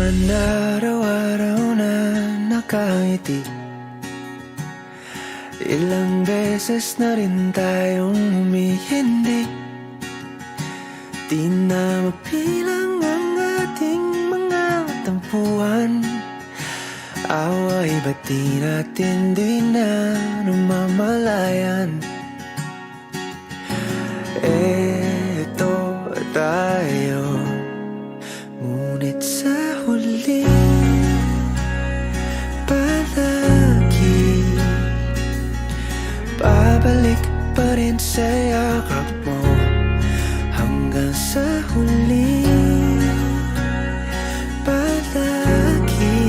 Sana araw-araw na nakangiti. Ilang beses na rin tayong humihindi. Di na mapilang ang ating mga tampuhan. Away ba't di natin di na namamalayan? Eto tayo, ngunit sa huli palagi babalik pa rin sa yakap mo. Hanggang sa huli palagi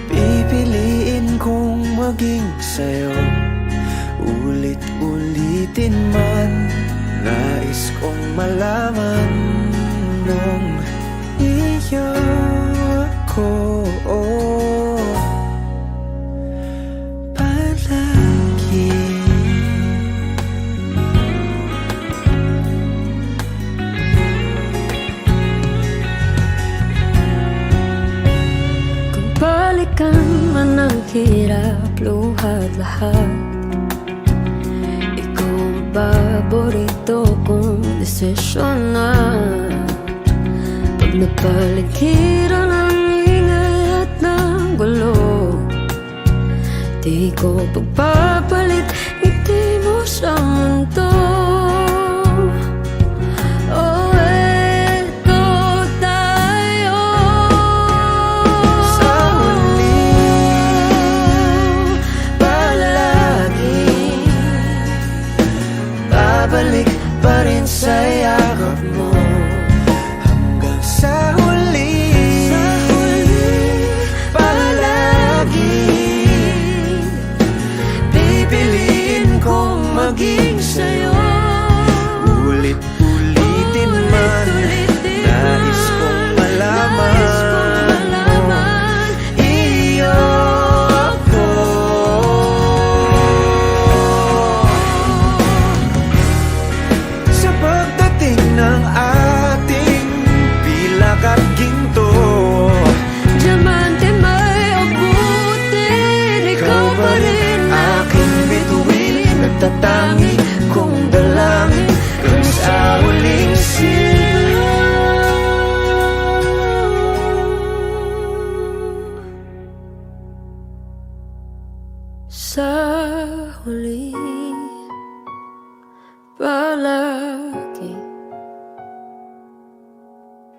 pipiliin kong maging sa'yo. Ulit-ulitin man, nais kong malaman nung iyo ako palagi. Kung balikan man ang hirap, luhat lahat, ikaw ang paborito kong desisyon na. Pag napaligiran ang ingay at ng gulo, di ko pagpapalit ngiti mo sa mundo. Oh, eto tayo Sa huli palagi babalik pa rin sa yakap mo. Hanggang sa huli palagi pipiliin kong maging sa'yo. Ulit-ulitin man, nais kong malaman iyo ako. Sa pagdating ng ating pilak at ginto, diamante may abutin, ikaw pa rin aking bituin, nagtatangi kong dalangin kung sa huling sa huli palagi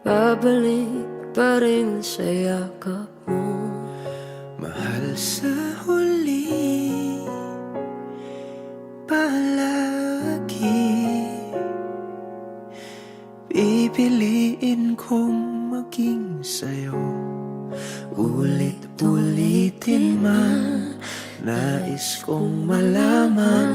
babalik pa rin sa yakap mo. mahal. Sa huli palagi pipiliin kong maging sa'yo. Ulit-ulitin man, nais kong malaman